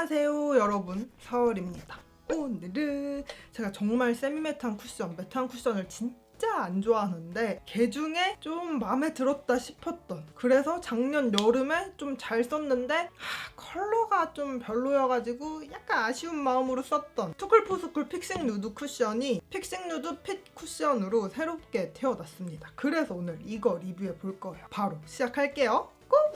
안녕하세요 여러분, 4월입니다. 오늘은 제가 정말 세미매트한 쿠션, 매트한 쿠션을 진짜 안 좋아하는데 걔 중에 좀 마음에 들었다 싶었던, 그래서 작년 여름에 좀 잘 썼는데 컬러가 좀 별로여가지고 약간 아쉬운 마음으로 썼던 투쿨포스쿨 픽싱 누드 쿠션이 픽싱 누드 핏 쿠션으로 새롭게 태어났습니다. 그래서 오늘 이거 리뷰해 볼 거예요. 바로 시작할게요.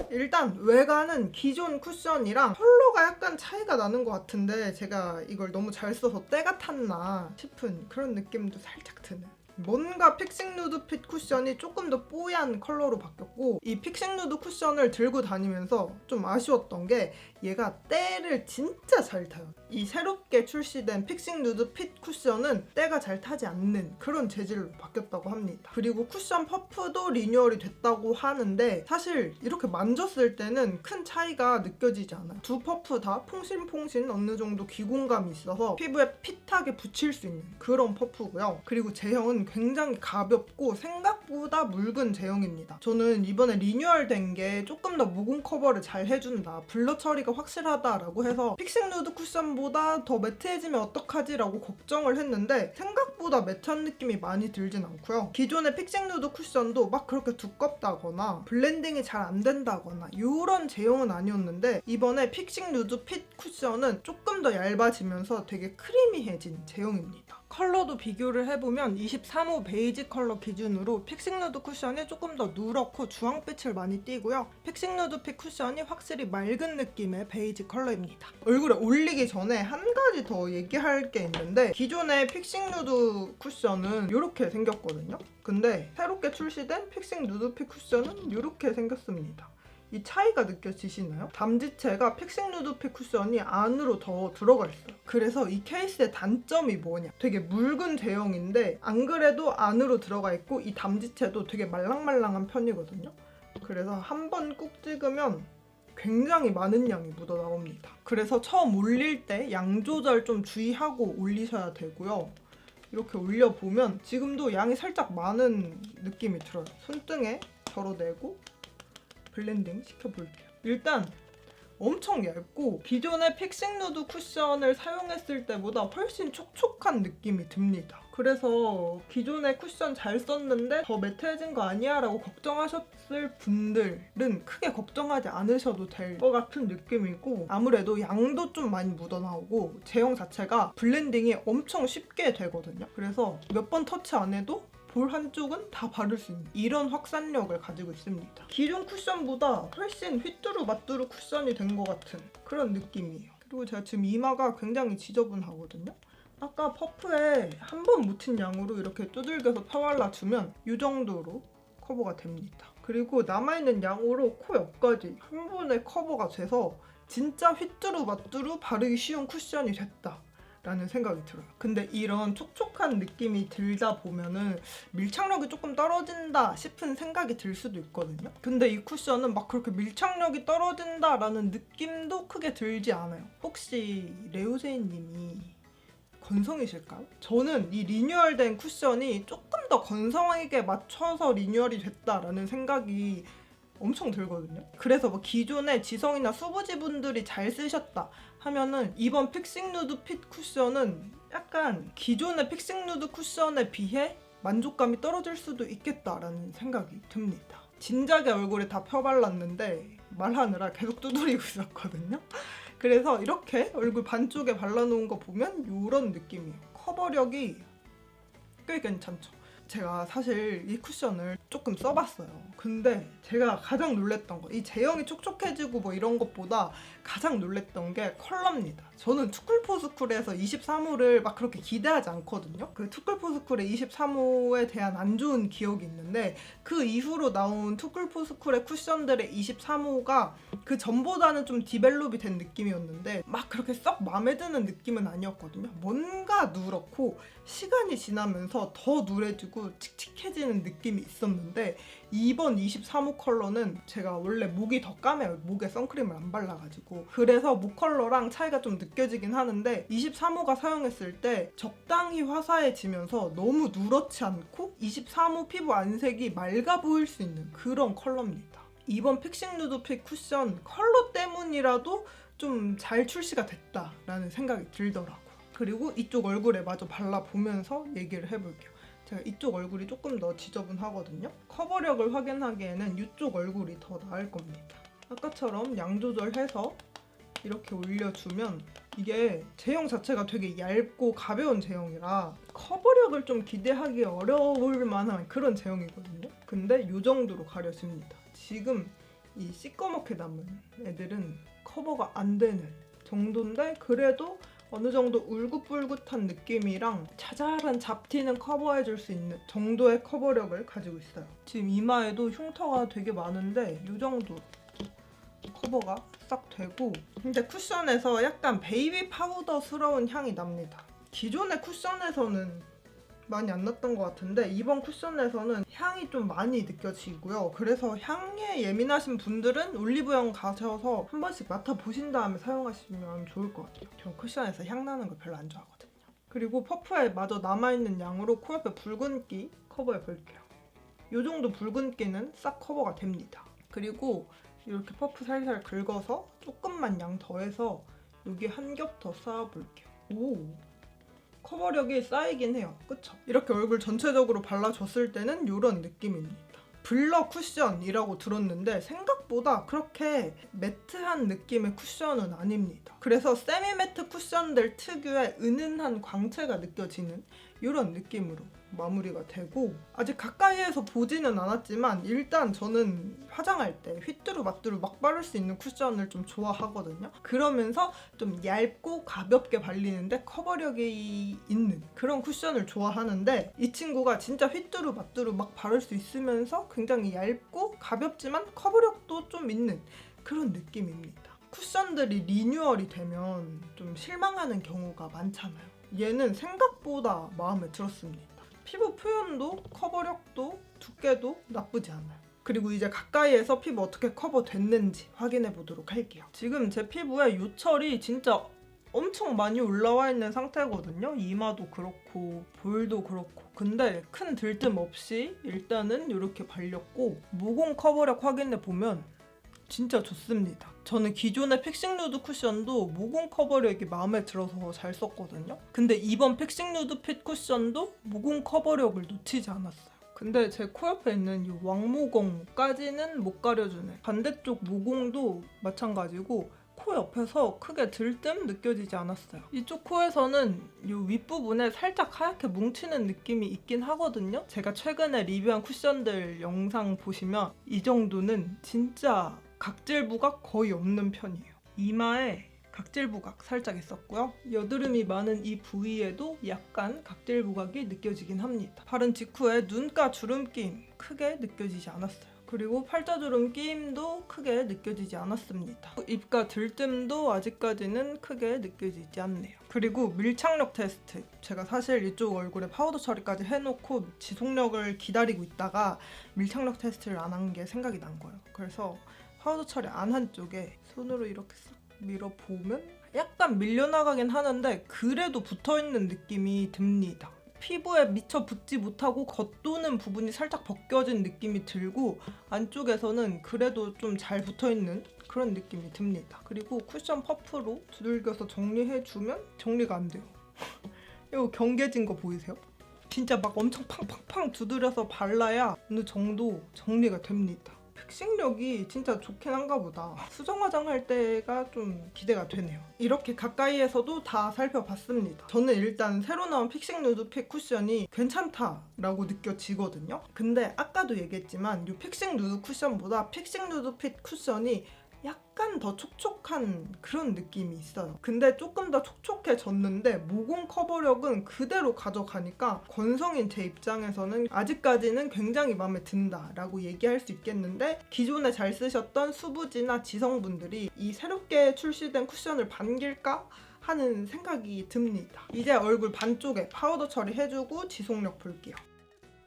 일단 외관은 기존 쿠션이랑 컬러가 약간 차이가 나는 것 같은데, 제가 이걸 너무 잘 써서 때가 탔나 싶은 그런 느낌도 살짝 드는, 뭔가 픽싱 누드 핏 쿠션이 조금 더 뽀얀 컬러로 바뀌었고, 이 픽싱 누드 쿠션을 들고 다니면서 좀 아쉬웠던 게 얘가 때를 진짜 잘 타요. 이 새롭게 출시된 픽싱 누드 핏 쿠션은 때가 잘 타지 않는 그런 재질로 바뀌었다고 합니다. 그리고 쿠션 퍼프도 리뉴얼이 됐다고 하는데, 사실 이렇게 만졌을 때는 큰 차이가 느껴지지 않아요. 두 퍼프 다 퐁신퐁신 어느 정도 기공감이 있어서 피부에 핏하게 붙일 수 있는 그런 퍼프고요. 그리고 제형은 굉장히 가볍고 생각보다 묽은 제형입니다. 저는 이번에 리뉴얼된 게 조금 더 모공 커버를 잘 해준다, 블러 처리가 확실하다라고 해서 픽싱 누드 쿠션보다 더 매트해지면 어떡하지 라고 걱정을 했는데, 생각보다 매트한 느낌이 많이 들진 않고요. 기존의 픽싱 누드 쿠션도 막 그렇게 두껍다거나 블렌딩이 잘 안 된다거나 이런 제형은 아니었는데, 이번에 픽싱 누드 핏 쿠션은 조금 더 얇아지면서 되게 크리미해진 제형입니다. 컬러도 비교를 해보면 23호 베이지 컬러 기준으로 픽싱 누드 쿠션이 조금 더 누렇고 주황빛을 많이 띠고요. 픽싱 누드 핏 쿠션이 확실히 맑은 느낌의 베이지 컬러입니다. 얼굴에 올리기 전에 한 가지 더 얘기할 게 있는데, 기존의 픽싱 누드 쿠션은 이렇게 생겼거든요. 근데 새롭게 출시된 픽싱 누드 핏 쿠션은 이렇게 생겼습니다. 이 차이가 느껴지시나요? 담지체가 픽싱 누드 핏 쿠션이 안으로 더 들어가 있어요. 그래서 이 케이스의 단점이 뭐냐, 되게 묽은 제형인데 안 그래도 안으로 들어가 있고, 이 담지체도 되게 말랑말랑한 편이거든요. 그래서 한 번 꾹 찍으면 굉장히 많은 양이 묻어 나옵니다. 그래서 처음 올릴 때 양 조절 좀 주의하고 올리셔야 되고요. 이렇게 올려보면 지금도 양이 살짝 많은 느낌이 들어요. 손등에 덜어내고 블렌딩 시켜볼게요. 일단 엄청 얇고 기존의 픽싱 누드 쿠션을 사용했을 때보다 훨씬 촉촉한 느낌이 듭니다. 그래서 기존의 쿠션 잘 썼는데 더 매트해진 거 아니야? 라고 걱정하셨을 분들은 크게 걱정하지 않으셔도 될 것 같은 느낌이고, 아무래도 양도 좀 많이 묻어나오고 제형 자체가 블렌딩이 엄청 쉽게 되거든요. 그래서 몇 번 터치 안 해도 볼 한쪽은 다 바를 수 있는 이런 확산력을 가지고 있습니다. 기존 쿠션보다 훨씬 휘뚜루마뚜루 쿠션이 된 것 같은 그런 느낌이에요. 그리고 제가 지금 이마가 굉장히 지저분하거든요. 아까 퍼프에 한 번 묻힌 양으로 이렇게 두들겨서 펴발라주면 이 정도로 커버가 됩니다. 그리고 남아있는 양으로 코 옆까지 한 번에 커버가 돼서 진짜 휘뚜루마뚜루 바르기 쉬운 쿠션이 됐다 라는 생각이 들어요. 근데 이런 촉촉한 느낌이 들다 보면은 밀착력이 조금 떨어진다 싶은 생각이 들 수도 있거든요. 근데 이 쿠션은 막 그렇게 밀착력이 떨어진다라는 느낌도 크게 들지 않아요. 혹시 레오세이님이 건성이실까요? 저는 이 리뉴얼된 쿠션이 조금 더 건성에게 맞춰서 리뉴얼이 됐다라는 생각이 엄청 들거든요. 그래서 뭐 기존의 지성이나 수부지분들이 잘 쓰셨다 하면은 이번 픽싱 누드 핏 쿠션은 약간 기존의 픽싱 누드 쿠션에 비해 만족감이 떨어질 수도 있겠다라는 생각이 듭니다. 진작에 얼굴에 다 펴발랐는데 말하느라 계속 두드리고 있었거든요. 그래서 이렇게 얼굴 반쪽에 발라놓은 거 보면 이런 느낌이에요. 커버력이 꽤 괜찮죠. 제가 사실 이 쿠션을 조금 써봤어요. 근데 제가 가장 놀랬던 거, 이 제형이 촉촉해지고 뭐 이런 것보다 가장 놀랬던 게 컬러입니다. 저는 투쿨포스쿨에서 23호를 막 그렇게 기대하지 않거든요. 그 투쿨포스쿨의 23호에 대한 안 좋은 기억이 있는데, 그 이후로 나온 투쿨포스쿨의 쿠션들의 23호가 그 전보다는 좀 디벨롭이 된 느낌이었는데 막 그렇게 썩 마음에 드는 느낌은 아니었거든요. 뭔가 누렇고 시간이 지나면서 더 누래지고 칙칙해지는 느낌이 있었는데, 이번 23호 컬러는 제가 원래 목이 더 까매요. 목에 선크림을 안 발라가지고. 그래서 목 컬러랑 차이가 좀 느껴지긴 하는데, 23호가 사용했을 때 적당히 화사해지면서 너무 누렇지 않고 23호 피부 안색이 맑아 보일 수 있는 그런 컬러입니다. 이번 픽싱 누드 핏 쿠션 컬러 때문이라도 좀 잘 출시가 됐다라는 생각이 들더라고요. 그리고 이쪽 얼굴에 마저 발라보면서 얘기를 해볼게요. 제가 이쪽 얼굴이 조금 더 지저분하거든요. 커버력을 확인하기에는 이쪽 얼굴이 더 나을 겁니다. 아까처럼 양 조절해서 이렇게 올려주면 이게 제형 자체가 되게 얇고 가벼운 제형이라 커버력을 좀 기대하기 어려울 만한 그런 제형이거든요. 근데 이 정도로 가려집니다. 지금 이 시꺼멓게 남은 애들은 커버가 안 되는 정도인데 그래도 어느 정도 울긋불긋한 느낌이랑 자잘한 잡티는 커버해줄 수 있는 정도의 커버력을 가지고 있어요. 지금 이마에도 흉터가 되게 많은데 이 정도 커버가 싹 되고, 근데 쿠션에서 약간 베이비 파우더스러운 향이 납니다. 기존의 쿠션에서는 많이 안 났던 것 같은데 이번 쿠션에서는 향이 좀 많이 느껴지고요. 그래서 향에 예민하신 분들은 올리브영 가셔서 한 번씩 맡아보신 다음에 사용하시면 좋을 것 같아요. 전 쿠션에서 향 나는 거 별로 안 좋아하거든요. 그리고 퍼프에 마저 남아있는 양으로 코 옆에 붉은기 커버해 볼게요. 이 정도 붉은기는 싹 커버가 됩니다. 그리고 이렇게 퍼프 살살 긁어서 조금만 양 더해서 여기 한 겹 더 쌓아볼게요. 오! 커버력이 쌓이긴 해요. 그쵸? 이렇게 얼굴 전체적으로 발라줬을 때는 이런 느낌입니다. 블러 쿠션이라고 들었는데 생각보다 그렇게 매트한 느낌의 쿠션은 아닙니다. 그래서 세미 매트 쿠션들 특유의 은은한 광채가 느껴지는 이런 느낌으로 마무리가 되고, 아직 가까이에서 보지는 않았지만 일단 저는 화장할 때 휘뚜루마뚜루 막 바를 수 있는 쿠션을 좀 좋아하거든요. 그러면서 좀 얇고 가볍게 발리는데 커버력이 있는 그런 쿠션을 좋아하는데 이 친구가 진짜 휘뚜루마뚜루 막 바를 수 있으면서 굉장히 얇고 가볍지만 커버력도 좀 있는 그런 느낌입니다. 쿠션들이 리뉴얼이 되면 좀 실망하는 경우가 많잖아요. 얘는 생각보다 마음에 들었습니다. 피부 표현도 커버력도 두께도 나쁘지 않아요. 그리고 이제 가까이에서 피부 어떻게 커버됐는지 확인해 보도록 할게요. 지금 제 피부에 요철이 진짜 엄청 많이 올라와 있는 상태거든요. 이마도 그렇고 볼도 그렇고. 근데 큰 들뜸 없이 일단은 이렇게 발렸고, 모공 커버력 확인해 보면 진짜 좋습니다. 저는 기존의 픽싱 누드 쿠션도 모공 커버력이 마음에 들어서 잘 썼거든요. 근데 이번 픽싱 누드 핏 쿠션도 모공 커버력을 놓치지 않았어요. 근데 제 코 옆에 있는 이 왕모공까지는 못 가려주네. 반대쪽 모공도 마찬가지고 코 옆에서 크게 들뜸 느껴지지 않았어요. 이쪽 코에서는 이 윗부분에 살짝 하얗게 뭉치는 느낌이 있긴 하거든요. 제가 최근에 리뷰한 쿠션들 영상 보시면 이 정도는 진짜 각질 부각 거의 없는 편이에요. 이마에 각질 부각 살짝 있었고요. 여드름이 많은 이 부위에도 약간 각질 부각이 느껴지긴 합니다. 바른 직후에 눈가 주름 끼임 크게 느껴지지 않았어요. 그리고 팔자주름 끼임도 크게 느껴지지 않았습니다. 입가 들뜸도 아직까지는 크게 느껴지지 않네요. 그리고 밀착력 테스트. 제가 사실 이쪽 얼굴에 파우더 처리까지 해놓고 지속력을 기다리고 있다가 밀착력 테스트를 안 한 게 생각이 난 거예요. 그래서 파우더 처리 안 한 쪽에 손으로 이렇게 싹 밀어보면 약간 밀려나가긴 하는데 그래도 붙어있는 느낌이 듭니다. 피부에 미처 붙지 못하고 겉도는 부분이 살짝 벗겨진 느낌이 들고 안쪽에서는 그래도 좀 잘 붙어있는 그런 느낌이 듭니다. 그리고 쿠션 퍼프로 두들겨서 정리해주면 정리가 안 돼요. 이거 경계진 거 보이세요? 진짜 막 엄청 팡팡팡 두드려서 발라야 어느 정도 정리가 됩니다. 픽싱력이 진짜 좋긴 한가 보다. 수정 화장할 때가 좀 기대가 되네요. 이렇게 가까이에서도 다 살펴봤습니다. 저는 일단 새로 나온 픽싱 누드 핏 쿠션이 괜찮다라고 느껴지거든요. 근데 아까도 얘기했지만 이 픽싱 누드 쿠션보다 픽싱 누드 핏 쿠션이 약간 더 촉촉한 그런 느낌이 있어요. 근데 조금 더 촉촉해졌는데 모공 커버력은 그대로 가져가니까 건성인 제 입장에서는 아직까지는 굉장히 마음에 든다라고 얘기할 수 있겠는데, 기존에 잘 쓰셨던 수부지나 지성분들이 이 새롭게 출시된 쿠션을 반길까 하는 생각이 듭니다. 이제 얼굴 반쪽에 파우더 처리해주고 지속력 볼게요.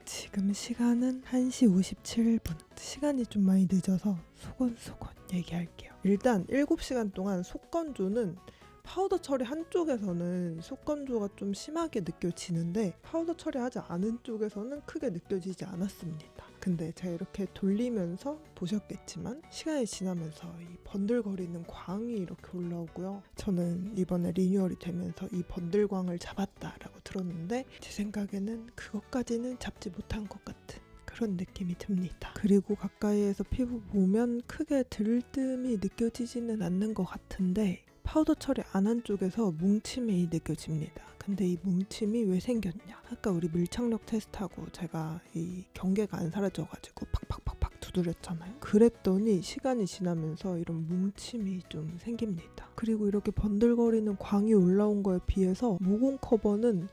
지금 시간은 1시 57분. 시간이 좀 많이 늦어서 소곤소곤 얘기할게요. 일단 7시간 동안 속건조는 파우더 처리 한쪽에서는 속건조가 좀 심하게 느껴지는데 파우더 처리하지 않은 쪽에서는 크게 느껴지지 않았습니다. 근데 제가 이렇게 돌리면서 보셨겠지만 시간이 지나면서 이 번들거리는 광이 이렇게 올라오고요. 저는 이번에 리뉴얼이 되면서 이 번들광을 잡았다라고 들었는데 제 생각에는 그것까지는 잡지 못한 것 같은 그런 느낌이 듭니다. 그리고 가까이에서 피부 보면 크게 들뜸이 느껴지지는 않는 것 같은데 파우더 처리 안 한 쪽에서 뭉침이 느껴집니다. 근데 이 뭉침이 왜 생겼냐? 아까 우리 밀착력 테스트하고 제가 이 경계가 안 사라져가지고 팍팍팍팍 두드렸잖아요. 그랬더니 시간이 지나면서 이런 뭉침이 좀 생깁니다. 그리고 이렇게 번들거리는 광이 올라온 거에 비해서 모공 커버는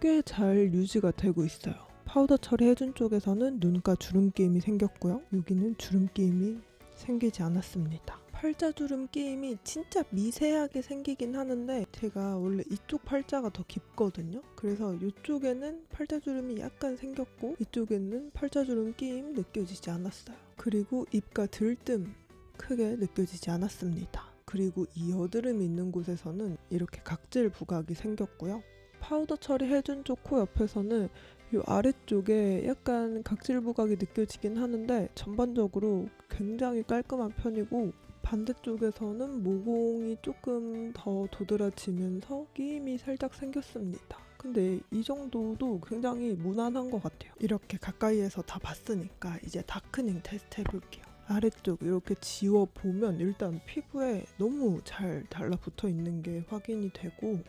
꽤 잘 유지가 되고 있어요. 파우더 처리해준 쪽에서는 눈가 주름끼임이 생겼고요. 여기는 주름끼임이 생기지 않았습니다. 팔자주름 끼임이 진짜 미세하게 생기긴 하는데 제가 원래 이쪽 팔자가 더 깊거든요. 그래서 이쪽에는 팔자주름이 약간 생겼고 이쪽에는 팔자주름 끼임 느껴지지 않았어요. 그리고 입가 들뜸 크게 느껴지지 않았습니다. 그리고 이 여드름이 있는 곳에서는 이렇게 각질 부각이 생겼고요. 파우더 처리해준 쪽 코 옆에서는 이 아래쪽에 약간 각질 부각이 느껴지긴 하는데 전반적으로 굉장히 깔끔한 편이고 반대쪽에서는 모공이 조금 더 도드라지면서 끼임이 살짝 생겼습니다. 근데 이 정도도 굉장히 무난한 것 같아요. 이렇게 가까이에서 다 봤으니까 이제 다크닝 테스트 해볼게요. 아래쪽 이렇게 지워보면 일단 피부에 너무 잘 달라붙어 있는 게 확인이 되고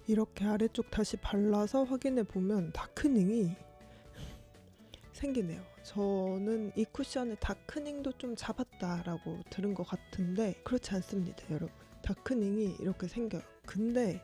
이렇게 아래쪽 다시 발라서 확인해보면 다크닝이 생기네요. 저는 이 쿠션에 다크닝도 좀 잡았다라고 들은 것 같은데 그렇지 않습니다, 여러분. 다크닝이 이렇게 생겨요. 근데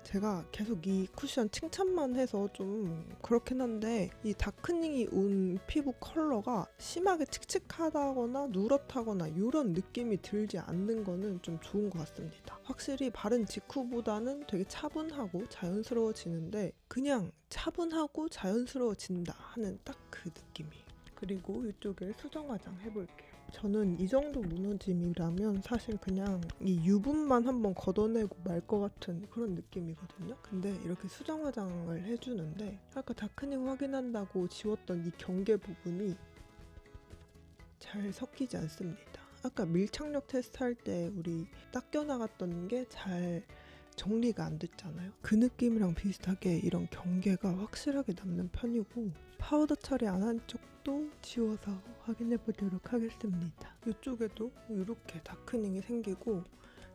제가 계속 이 쿠션 칭찬만 해서 좀 그렇긴 한데 이 다크닝이 온 피부 컬러가 심하게 칙칙하다거나 누렇다거나 이런 느낌이 들지 않는 거는 좀 좋은 것 같습니다. 확실히 바른 직후보다는 되게 차분하고 자연스러워지는데 그냥 차분하고 자연스러워진다 하는 딱 그 느낌이에요. 그리고 이쪽에 수정 화장 해볼게요. 저는 이 정도 무너짐이라면 사실 그냥 이 유분만 한번 걷어내고 말 것 같은 그런 느낌이거든요. 근데 이렇게 수정 화장을 해주는데 아까 다크닝 확인한다고 지웠던 이 경계 부분이 잘 섞이지 않습니다. 아까 밀착력 테스트 할 때 우리 닦여 나갔던 게 잘 정리가 안 됐잖아요. 그 느낌이랑 비슷하게 이런 경계가 확실하게 남는 편이고 파우더 처리 안 한 쪽도 지워서 확인해 보도록 하겠습니다. 이쪽에도 이렇게 다크닝이 생기고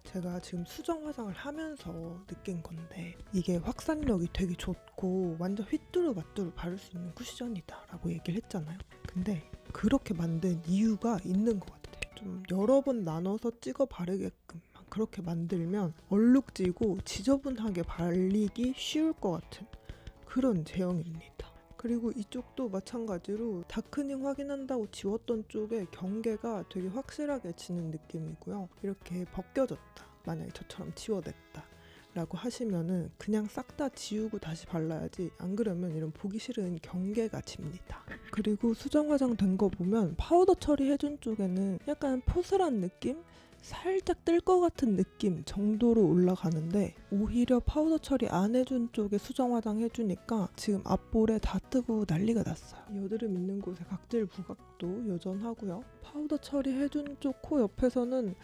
제가 지금 수정 화장을 하면서 느낀 건데 이게 확산력이 되게 좋고 완전 휘뚜루마뚜루 바를 수 있는 쿠션이다 라고 얘기를 했잖아요. 근데 그렇게 만든 이유가 있는 것 같아요. 좀 여러 번 나눠서 찍어 바르게끔 그렇게 만들면 얼룩지고 지저분하게 발리기 쉬울 것 같은 그런 제형입니다. 그리고 이쪽도 마찬가지로 다크닝 확인한다고 지웠던 쪽에 경계가 되게 확실하게 지는 느낌이고요. 이렇게 벗겨졌다, 만약에 저처럼 지워냈다 라고 하시면은 그냥 싹 다 지우고 다시 발라야지, 안 그러면 이런 보기 싫은 경계가 집니다. 그리고 수정 화장 된 거 보면 파우더 처리해준 쪽에는 약간 포슬한 느낌? 살짝 뜰 것 같은 느낌 정도로 올라가는데 오히려 파우더 처리 안 해준 쪽에 수정 화장 해주니까 지금 앞볼에 다 뜨고 난리가 났어요. 여드름 있는 곳에 각질 부각도 여전하고요. 파우더 처리 해준 쪽 코 옆에서는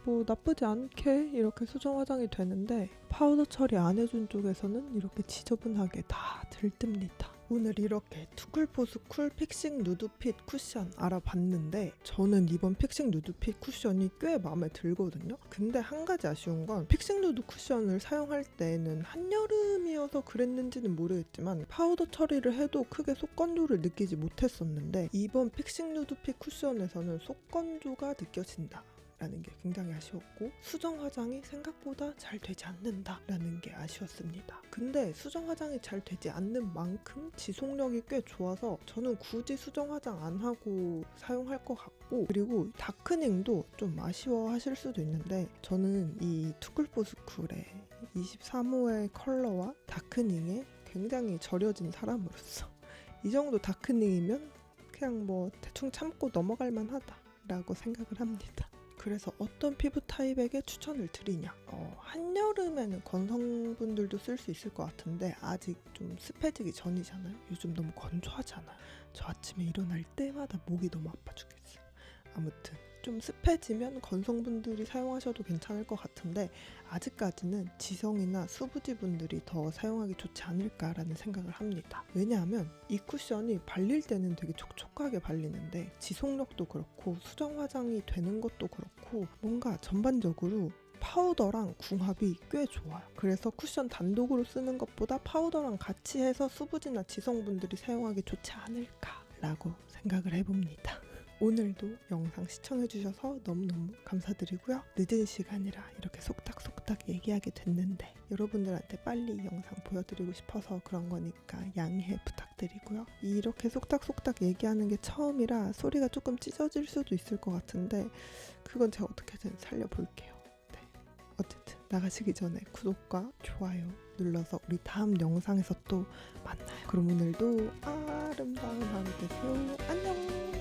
뭐 나쁘지 않게 이렇게 수정 화장이 되는데 파우더 처리 안 해준 쪽에서는 이렇게 지저분하게 다 들뜹니다. 오늘 이렇게 투쿨포스 쿨 픽싱 누드핏 쿠션 알아봤는데 저는 이번 픽싱 누드핏 쿠션이 꽤 마음에 들거든요. 근데 한 가지 아쉬운 건 픽싱 누드 쿠션을 사용할 때는 한여름이어서 그랬는지는 모르겠지만 파우더 처리를 해도 크게 속건조를 느끼지 못했었는데 이번 픽싱 누드핏 쿠션에서는 속건조가 느껴진다 라는 게 굉장히 아쉬웠고 수정 화장이 생각보다 잘 되지 않는다라는 게 아쉬웠습니다. 근데 수정 화장이 잘 되지 않는 만큼 지속력이 꽤 좋아서 저는 굳이 수정 화장 안 하고 사용할 것 같고, 그리고 다크닝도 좀 아쉬워하실 수도 있는데 저는 이 투쿨포스쿨의 23호의 컬러와 다크닝에 굉장히 절여진 사람으로서 이 정도 다크닝이면 그냥 뭐 대충 참고 넘어갈 만하다 라고 생각을 합니다. 그래서 어떤 피부 타입에게 추천을 드리냐? 한여름에는 건성분들도 쓸 수 있을 것 같은데 아직 좀 습해지기 전이잖아요. 요즘 너무 건조하잖아요. 저 아침에 일어날 때마다 목이 너무 아파 죽겠어요. 아무튼 좀 습해지면 건성분들이 사용하셔도 괜찮을 것 같은데 아직까지는 지성이나 수부지 분들이 더 사용하기 좋지 않을까라는 생각을 합니다. 왜냐하면 이 쿠션이 발릴 때는 되게 촉촉하게 발리는데 지속력도 그렇고 수정 화장이 되는 것도 그렇고 뭔가 전반적으로 파우더랑 궁합이 꽤 좋아요. 그래서 쿠션 단독으로 쓰는 것보다 파우더랑 같이 해서 수부지나 지성분들이 사용하기 좋지 않을까라고 생각을 해봅니다. 오늘도 영상 시청해주셔서 너무너무 감사드리고요. 늦은 시간이라 이렇게 속닥속닥 얘기하게 됐는데 여러분들한테 빨리 영상 보여드리고 싶어서 그런 거니까 양해 부탁드리고요. 이렇게 속닥속닥 얘기하는 게 처음이라 소리가 조금 찢어질 수도 있을 것 같은데 그건 제가 어떻게든 살려볼게요. 네. 어쨌든 나가시기 전에 구독과 좋아요 눌러서 우리 다음 영상에서 또 만나요. 그럼 오늘도 아름다운 하루 되세요. 안녕.